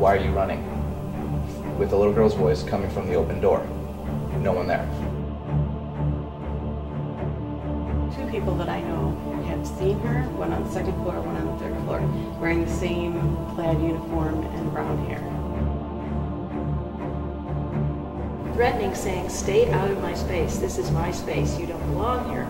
"Why are you running?" with a little girl's voice coming from the open door. No one there. Two people that I know have seen her, one on the second floor, one on the third floor, wearing the same plaid uniform and brown hair. Threatening, saying, "Stay out of my space. This is my space. You don't belong here."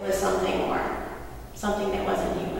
It was something more, something that wasn't human.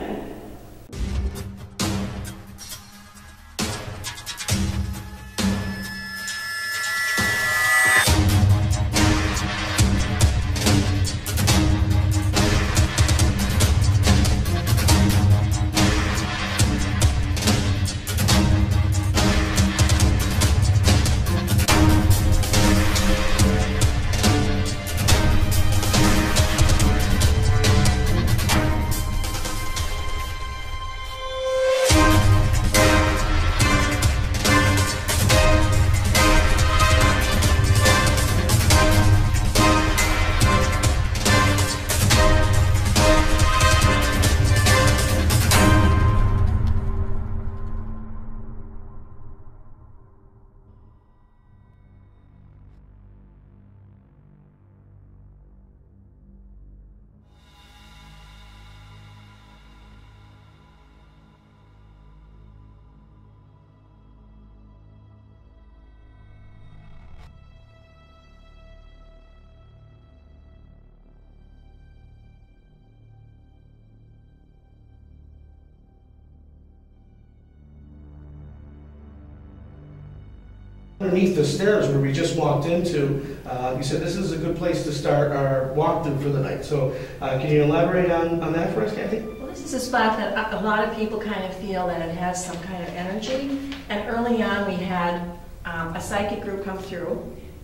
Underneath the stairs where we just walked into, you said this is a good place to start our walkthrough for the night. So can you elaborate on that for us, Kathy? Well, this is a spot that a lot of people kind of feel that it has some kind of energy. And early on we had a psychic group come through,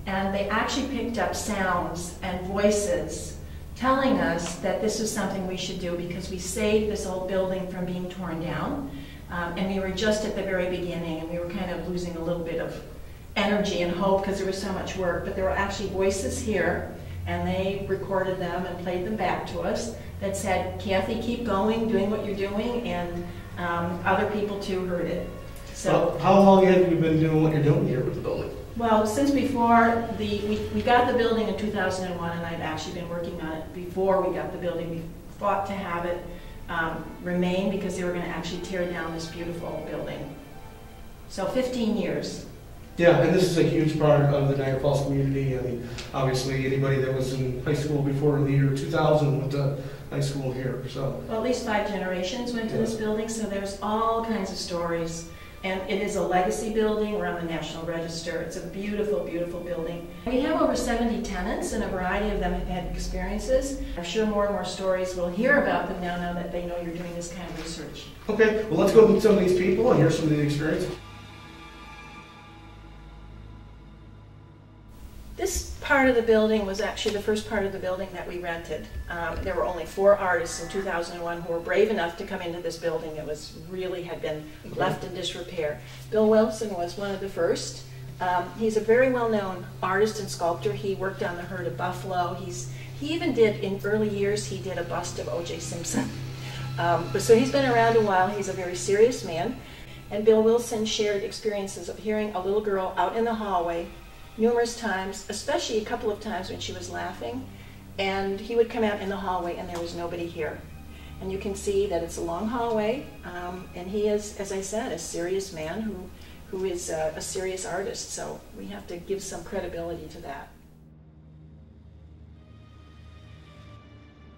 and they actually picked up sounds and voices telling us that this is something we should do because we saved this old building from being torn down. And we were just at the very beginning, and we were kind of losing a little bit of energy and hope because there was so much work, but there were actually voices here, and they recorded them and played them back to us that said, "Kathy, keep going, doing what you're doing," and other people too heard it. So, well, how long have you been doing what you're doing here with the building? Well, since before we got the building in 2001, and I've actually been working on it before we got the building. We fought to have it remain because they were going to actually tear down this beautiful building. So 15 years. Yeah, and this is a huge part of the Niagara Falls community. I mean, obviously, anybody that was in high school before the year 2000 went to high school here. So, well, at least 5 generations went to this building, so there's all kinds of stories. And it is a legacy building. We're on the National Register. It's a beautiful, beautiful building. We have over 70 tenants, and a variety of them have had experiences. I'm sure more and more stories we'll hear about them now that they know you're doing this kind of research. okay, well, let's go meet some of these people and hear some of the experiences. This part of the building was actually the first part of the building that we rented. There were only 4 artists in 2001 who were brave enough to come into this building. It was really had been left in disrepair. Bill Wilson was one of the first. He's a very well-known artist and sculptor. He worked on the herd of buffalo. He even did, in early years, he did a bust of O.J. Simpson. So he's been around a while. He's a very serious man. And Bill Wilson shared experiences of hearing a little girl out in the hallway numerous times, especially a couple of times when she was laughing, and he would come out in the hallway and there was nobody here. And you can see that it's a long hallway, and he is, as I said, a serious man who is a serious artist, so we have to give some credibility to that.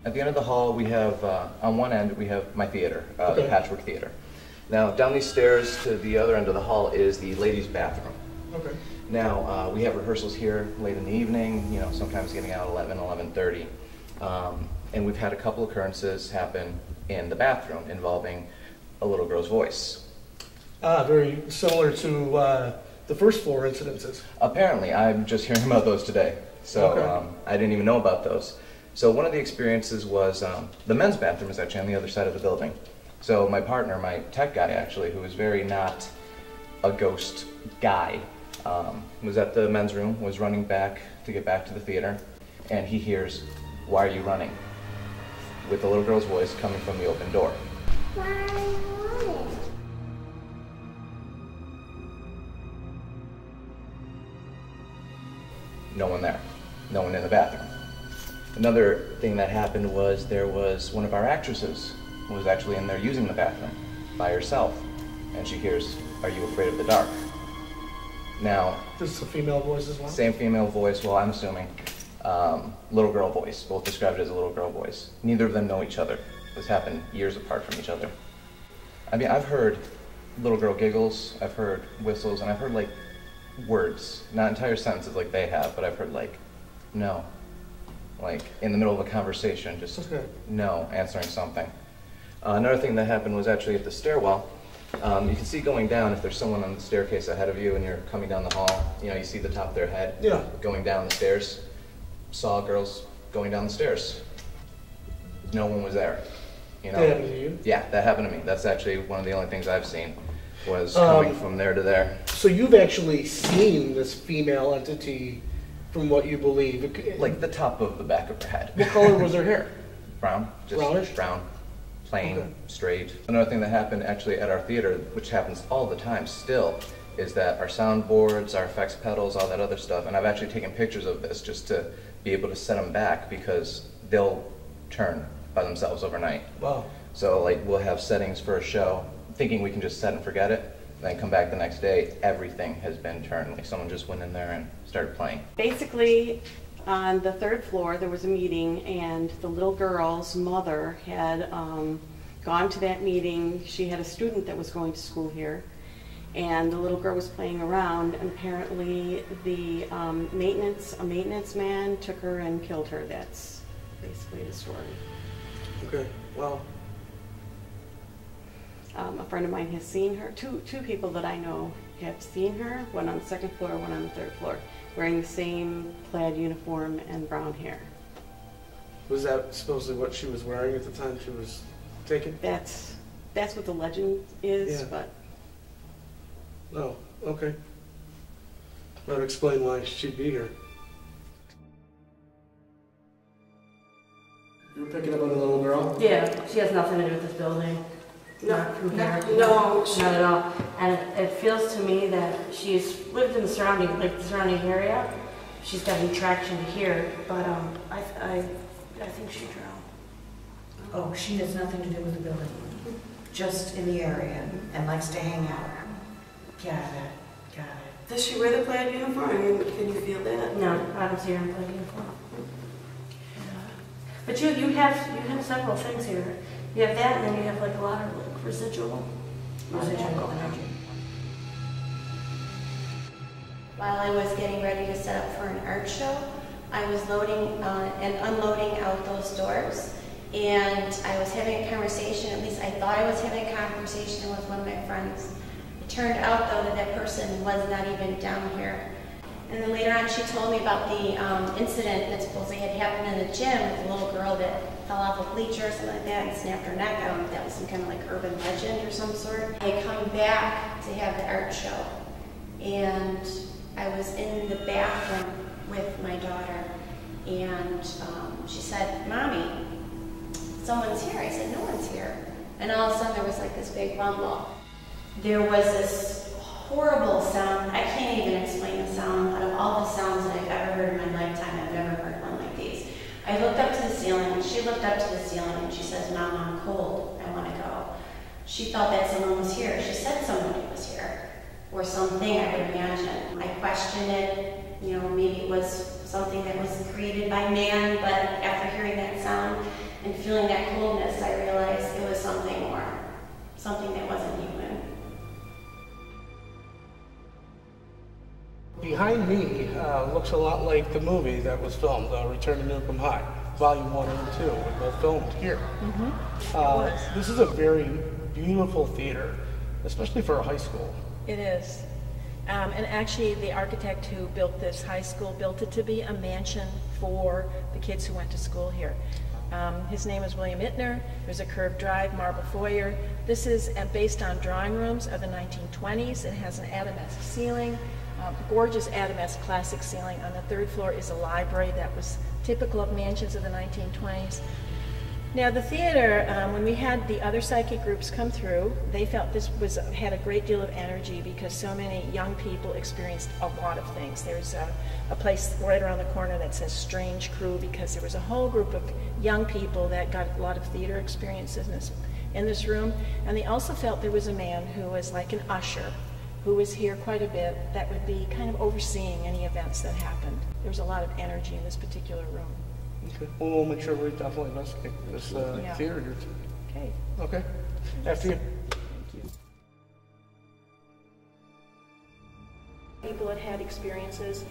At the end of the hall, we have, on one end, we have my theater, the Patchwork Theater. Now, down these stairs to the other end of the hall is the ladies' bathroom. Okay. Now, we have rehearsals here late in the evening, you know, sometimes getting out 11, 11:30. And we've had a couple occurrences happen in the bathroom involving a little girl's voice. Very similar to the first 4 incidences. Apparently, I'm just hearing about those today. So I didn't even know about those. So one of the experiences was the men's bathroom is actually on the other side of the building. So my partner, my tech guy actually, who is very not a ghost guy, Was at the men's room, was running back to get back to the theater, and he hears, "Why are you running?" with the little girl's voice coming from the open door. Why are you running? No one there. No one in the bathroom. Another thing that happened was there was one of our actresses who was actually in there using the bathroom by herself, and she hears, "Are you afraid of the dark?" Now, This is a female voice as well? same female voice, well, I'm assuming, little girl voice, both described it as a little girl voice. Neither of them know each other. This happened years apart from each other. I mean, I've heard little girl giggles, I've heard whistles, and I've heard like words, not entire sentences like they have, but I've heard like, no. Like in the middle of a conversation, just Okay. no, answering something. Another thing that happened was actually at the stairwell. You can see going down, if there's someone on the staircase ahead of you and you're coming down the hall, you know, you see the top of their head Yeah. going down the stairs. Saw girls going down the stairs. No one was there. You know? That happened to you? Yeah, that happened to me. That's actually one of the only things I've seen was coming from there to there. So you've actually seen this female entity from what you believe. Like the top of the back of her head. What color was her hair? Brown, just Brownish? brown, plain, Okay. straight. Another thing that happened actually at our theater, which happens all the time still, is that our soundboards, our effects pedals, all that other stuff, and I've actually taken pictures of this just to be able to set them back because they'll turn by themselves overnight. Wow. So like we'll have settings for a show, thinking we can just set and forget it, then come back the next day, everything has been turned. Like someone just went in there and started playing. Basically, on the third floor, there was a meeting, and the little girl's mother had gone to that meeting. She had a student that was going to school here, and the little girl was playing around, and apparently the maintenance man took her and killed her. That's basically the story. Okay. Wow. A friend of mine has seen her. Two people that I know have seen her, one on the second floor, one on the third floor, wearing the same plaid uniform and brown hair. Was that supposedly what she was wearing at the time she was taken? That's what the legend is, Yeah. but Oh, okay. That would explain why she'd be here. You were picking up on a little girl? Yeah, she has nothing to do with this building. Not from here. no, Not at all. And it feels to me that she's lived in the surrounding area. She's gotten traction to here, but I think she drowned. Oh, she has nothing to do with the building, just in the area and likes to hang out. Got it. does she wear the plaid uniform? I mean, can you feel that? No, I don't see her in plaid uniform. But you have several things here. You have that, and then you have like a lot of like residual energy. While I was getting ready to set up for an art show, I was loading and unloading out those doors, and I was having a conversation, at least I thought I was having a conversation with one of my friends. It turned out though that that person was not even down here. And then later on she told me about the incident that supposedly had happened in the gym with a little girl that fell off a bleacher or something like that and snapped her neck. I don't know if that was some kind of like urban legend or some sort. I had come back to have the art show, and I was in the bathroom with my daughter, and she said, "Mommy, someone's here." I said, "No one's here." And all of a sudden there was like this big rumble. There was this horrible sound. I can't even explain the sound. Out of all the sounds that I've ever heard in my lifetime, I've never heard one like these. I looked up to the ceiling, and she looked up to the ceiling, and she says, "Mom, I'm cold. I want to go." She thought that someone was here. She said somebody was here, or something, I would imagine. I questioned it. You know, maybe it was something that was created by man, but after hearing that sound and feeling that coldness, I realized it was something more, something that wasn't human. Behind me looks a lot like the movie that was filmed, Return to Newcomb High, Volume 1 and 2, were both filmed here. This is a very beautiful theater, especially for a high school. It is. And actually, the architect who built this high school built it to be a mansion for the kids who went to school here. His name is William Ittner. There's a curved drive, marble foyer. This is based on drawing rooms of the 1920s. It has an adamant ceiling. Gorgeous Adamesque classic ceiling. On the third floor is a library that was typical of mansions of the 1920s. Now the theater, when we had the other psychic groups come through, they felt this had a great deal of energy because so many young people experienced a lot of things. There's a place right around the corner that says Strange Crew because there was a whole group of young people that got a lot of theater experiences in this room. And they also felt there was a man who was like an usher, who was here quite a bit, that would be kind of overseeing any events that happened. There was a lot of energy in this particular room. Okay. Well, we'll make sure we definitely investigate this theater here. Okay. Okay. After you. People had had experiences.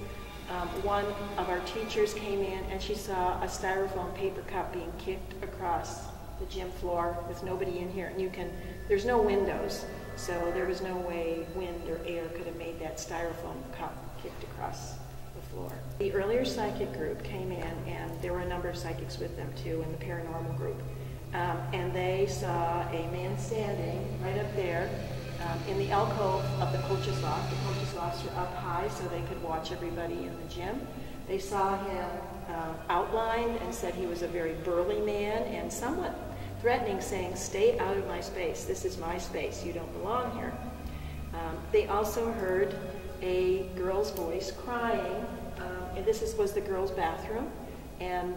One of our teachers came in and she saw a styrofoam paper cup being kicked across the gym floor with nobody in here. And there's no windows, so there was no way wind or air could have made that styrofoam cup kicked across the floor. The earlier psychic group came in, and there were a number of psychics with them too in the paranormal group. And they saw a man standing right up there in the alcove of the coach's loft. The coach's lofts were up high so they could watch everybody in the gym. They saw him outlined and said he was a very burly man and somewhat threatening, saying, "Stay out of my space. This is my space. You don't belong here." They also heard a girl's voice crying, and this was the girls' bathroom, and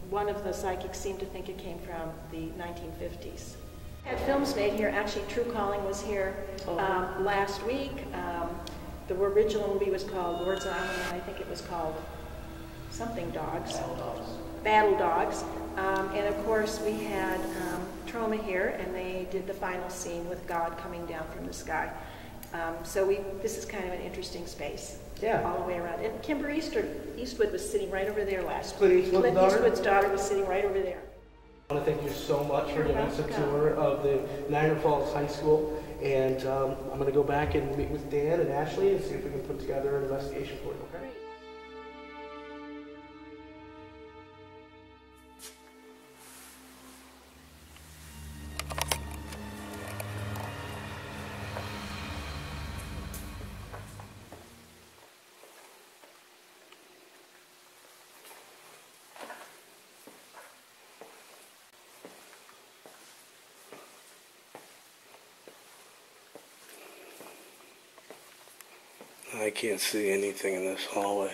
one of the psychics seemed to think it came from the 1950s. Had films made here. Actually, True Calling was here last week. The original movie was called Lord's Island, and I think it was called something Dogs. Battle Dogs. And of course, we had Troma here, and they did the final scene with God coming down from the sky. So this is kind of an interesting space. Yeah. All the way around. And Kimber Eastwood was sitting right over there last Clint week. Eastwood's Clint daughter? Eastwood's daughter was sitting right over there. I want to thank you so much for You're giving us a welcome. tour of the Niagara Falls High School. And I'm going to go back and meet with Dan and Ashley and see if we can put together an investigation for you, okay? I can't see anything in this hallway.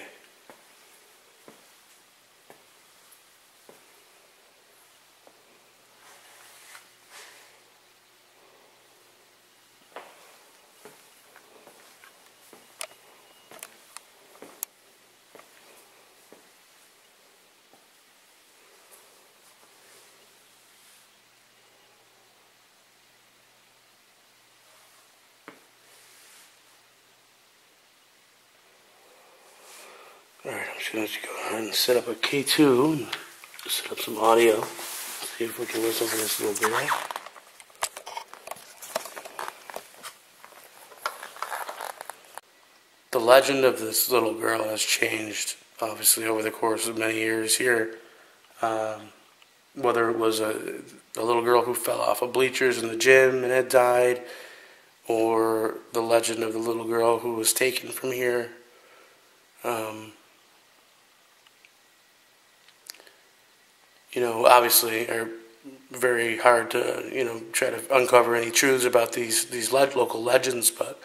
Alright, I'm just going to go ahead and set up a K2 and set up some audio. See if we can listen to this little girl. The legend of this little girl has changed, obviously, over the course of many years here. Whether it was a little girl who fell off of bleachers in the gym and had died, or the legend of the little girl who was taken from here. You know, obviously, are very hard to, you know, try to uncover any truths about these local legends, but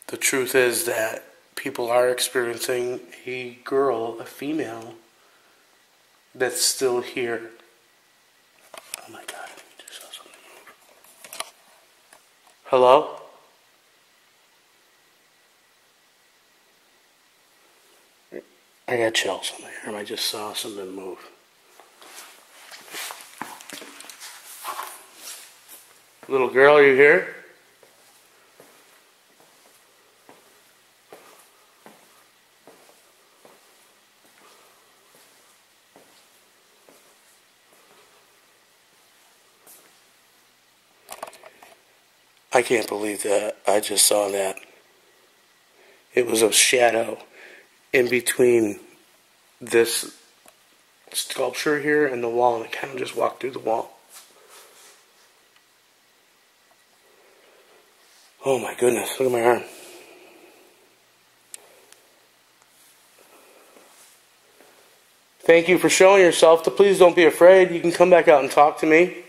the truth is that people are experiencing a girl, a female, that's still here. Oh my God, I just saw something move. Hello? I got chills on my arm. I just saw something move. Little girl, are you here? I can't believe that. I just saw that. It was a shadow in between this sculpture here and the wall, and it kind of just walked through the wall. Oh my goodness, look at my arm. Thank you for showing yourself. Please don't be afraid. You can come back out and talk to me.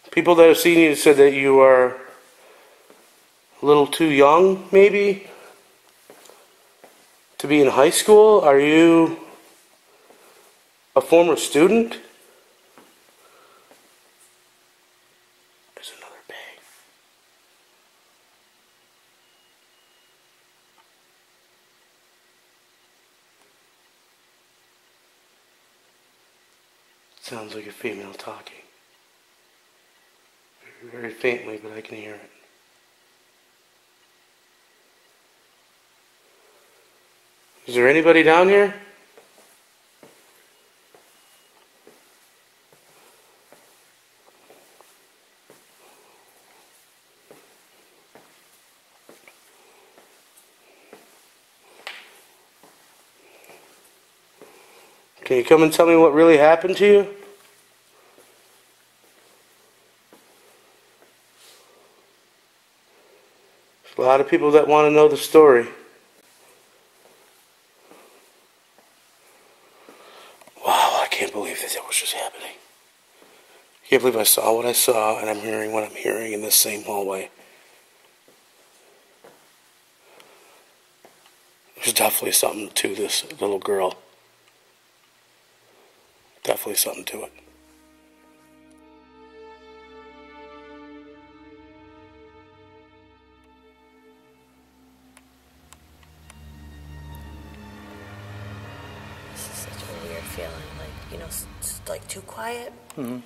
People that have seen you said that you are a little too young, maybe, to be in high school. Are you a former student? There's another bag. Sounds like a female talking. Very faintly, but I can hear it. Is there anybody down here? Can you come and tell me what really happened to you? There's a lot of people that want to know the story. Wow, I can't believe that was just happening. I can't believe I saw what I saw and I'm hearing what I'm hearing in this same hallway. There's definitely something to this little girl. Definitely something to it. This is such a weird feeling, like, you know, it's like too quiet. Mm-hmm.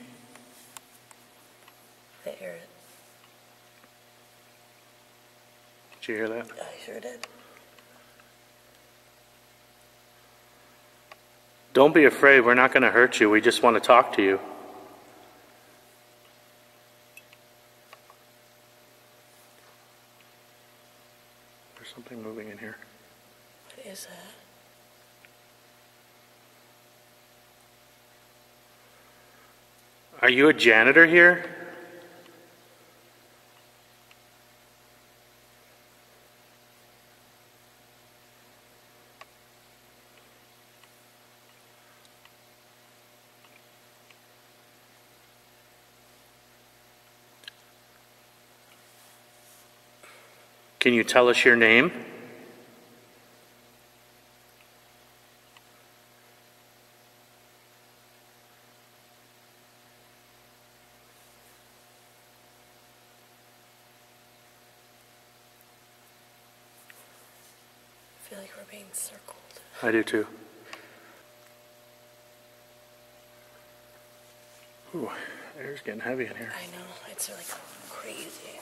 I hear it. Did you hear that? I sure did. Don't be afraid. We're not going to hurt you. We just want to talk to you. There's something moving in here. What is that? Are you a janitor here? Can you tell us your name? I feel like we're being circled. I do too. Ooh, air's getting heavy in here. I know, it's like crazy.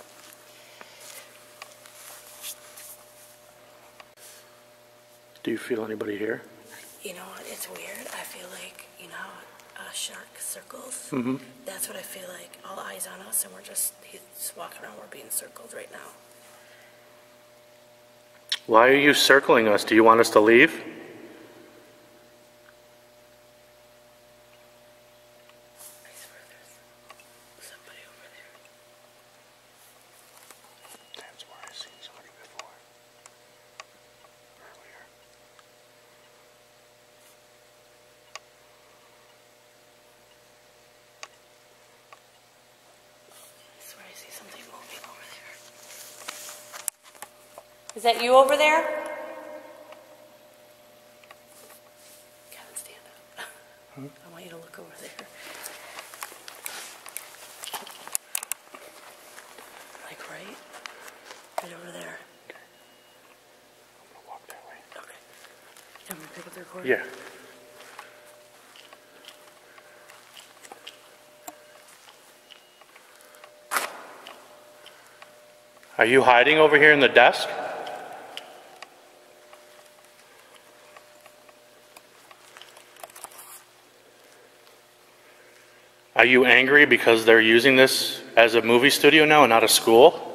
Do you feel anybody here? You know what, it's weird. I feel like, you know how a shark circles? Mm-hmm. That's what I feel like. All eyes on us, and he's walking around, we're being circled right now. Why are you circling us? Do you want us to leave? I swear there's somebody over there. That's where I've seen somebody before. Earlier. I swear I see something moving over there. Is that you over there? Kevin, stand up. I want you to look over there. Like right over there. I'm gonna walk that way. Okay. I'm gonna pick up the recorder. Yeah. Are you hiding over here in the desk? Are you angry because they're using this as a movie studio now and not a school?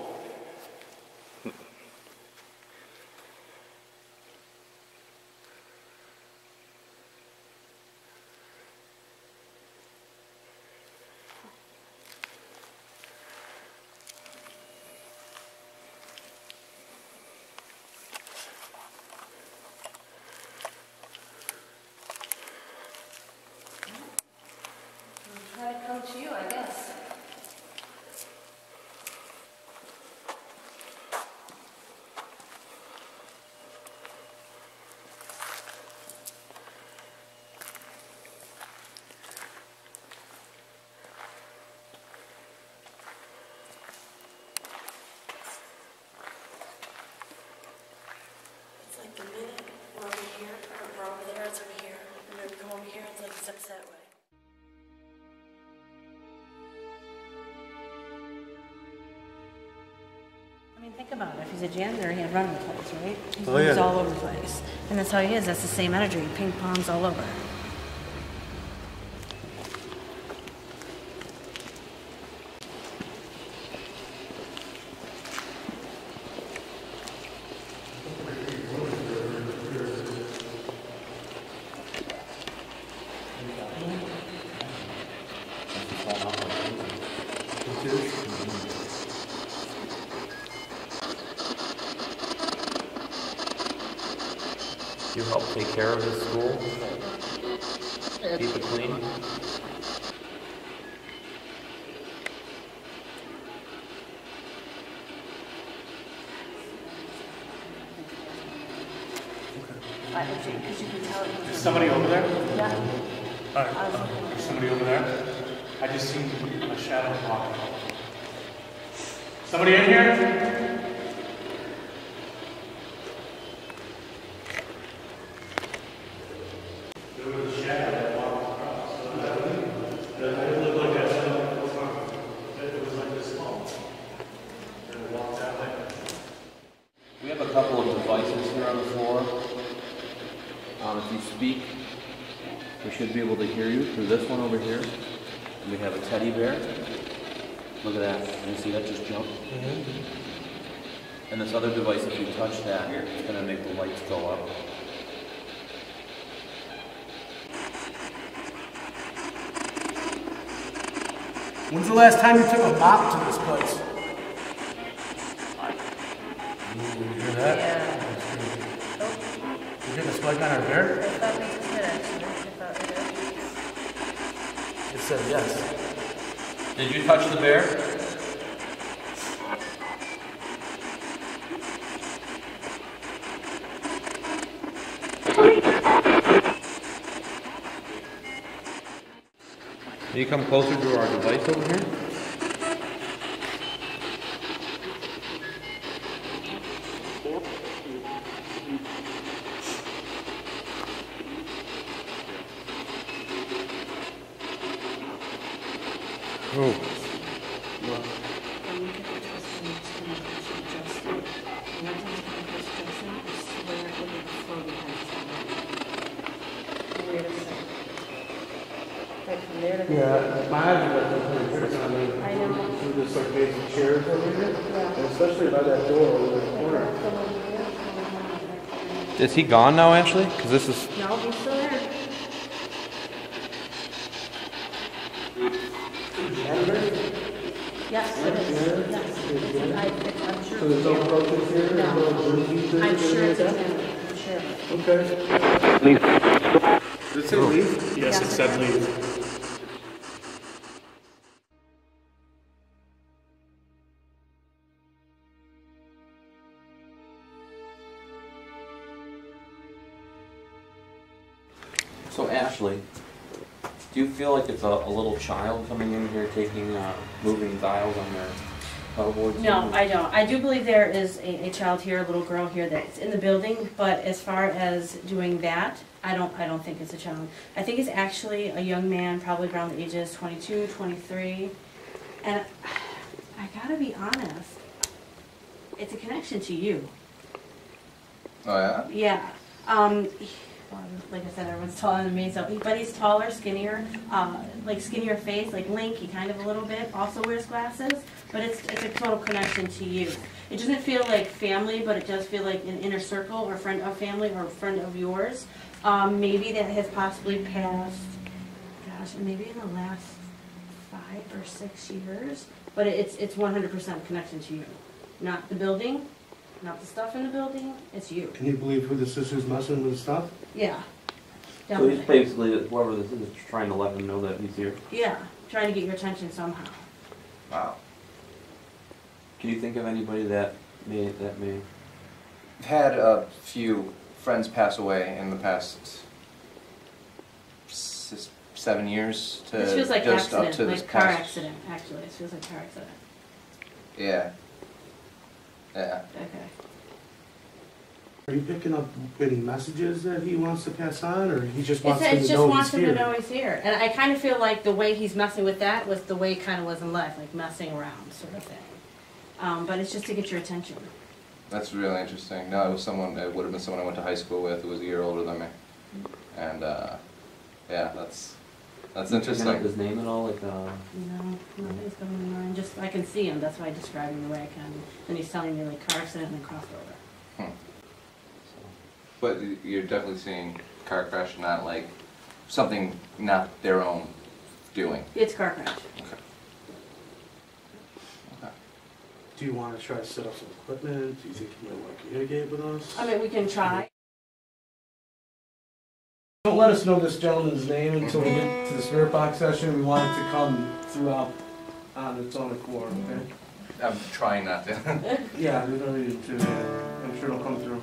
about it. If he's a janitor, he'd run the place, right? He Oh, moves yeah. all over the place. And that's how he is. That's the same energy. He ping pongs all over. Do you help take care of this school? Keep it clean? Is somebody over there? Yeah. All right. Is somebody over there? I just seen a shadow walk. Somebody in here? There was a shadow that walked across. It looked like that shadow was on. It was like this small. And it walked that way. We have a couple of devices here on the floor. If you speak, we should be able to hear you through this one over here. And we have a teddy bear. Look at that. You see that just jump? And this other device, if you touch that, it's going to make the lights go up. When's the last time you took a mop to this place? You hear that? Yeah. You getting a spike on our bear? I thought we just did, actually. I thought we did. It said yes. Did you touch the bear? Can you come closer to our device over here? Oh. Yeah, my eyes are like, I know. Through this like basic chairs over here, and especially by that door over the corner. Is he gone now, Ashley? Because this is... No, he's still there. Yes, it is. Yes. I'm sure. So there's no approaches here? No. No. I'm sure it's a tenant. I'm sure. Okay. Does it say leaf? Yes, it said leave. So Ashley, do you feel like it's a little child coming in here taking, moving dials on their pedalboards? No, I don't. I do believe there is a child here, a little girl here that's in the building, but as far as doing that, I don't think it's a child. I think it's actually a young man, probably around the ages 22, 23, and I gotta be honest, it's a connection to you. Oh yeah? Yeah. Well, like I said, everyone's taller than me, but he's taller, skinnier, like skinnier face, like lanky kind of a little bit, also wears glasses, but it's a total connection to you. It doesn't feel like family, but it does feel like an inner circle or friend of family or a friend of yours. Maybe that has possibly passed, gosh, maybe in the last 5 or 6 years, but it's 100% connection to you. Not the building, not the stuff in the building, it's you. Can you believe who this is who's messing with the stuff? Yeah. So Definitely. he's basically, whoever this is trying to let them know that he's here. Yeah, trying to get your attention somehow. Wow. Can you think of anybody that may? I've had a few friends pass away in the past 7 years to This feels like just accident, up to this like car past. accident, actually. This feels like car accident. Yeah. Yeah. Okay. Are you picking up any messages that he wants to pass on, or he just wants It them just to know wants he's him here? to know he's here. And I kind of feel like the way he's messing with that was the way it kind of was in life, like messing around sort of thing. But it's just to get your attention. That's really interesting. No, it was someone. It would have been someone I went to high school with who was a year older than me. And yeah, that's interesting. Can I have his name at all? Like No, nothing's coming to mind. Just I can see him. That's why I describe him the way I can. And he's telling me like car accident and then crossed over. But you're definitely seeing car crash, not like something not their own doing. It's car crash. Okay. Do you want to try to set up some equipment? Do you think you might want to communicate with us? I mean, we can try. Don't let us know this gentleman's name until we get to the spirit box session. We want it to come throughout on its own accord, okay? I'm trying not to. Yeah, there's no reason to. I'm sure it'll come through.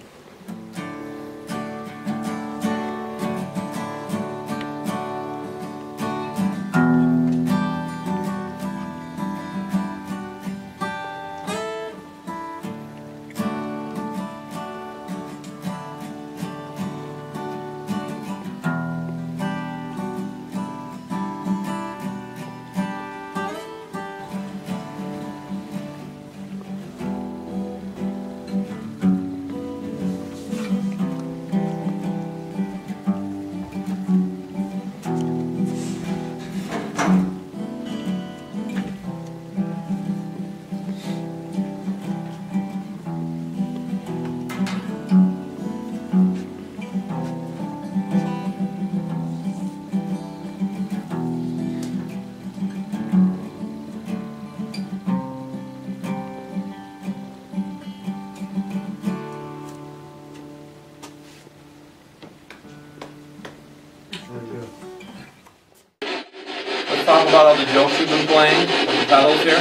let's talk about all the jokes you've been playing with the pedals here.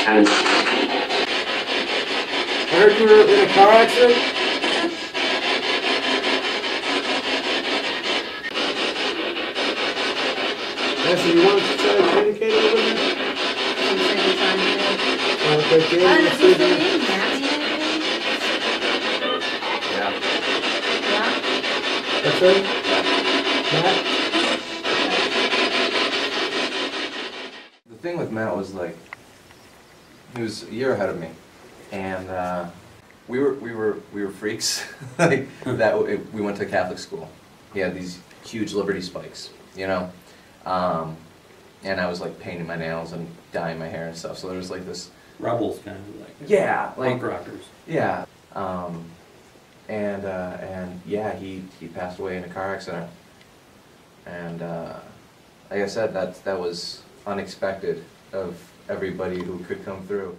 I heard you were in a car accident? Ashley, you want to try to communicate a little bit? Okay, Yeah. That's right? Matt? The thing with Matt was like, he was a year ahead of me, and we were freaks. Like that, we went to Catholic school. He had these huge Liberty spikes, you know, and I was like painting my nails and dyeing my hair and stuff. So there was like this Rebels kind of like. Yeah, like punk rockers. Yeah, and yeah, he passed away in a car accident, and like I said, that was unexpected of everybody who could come through.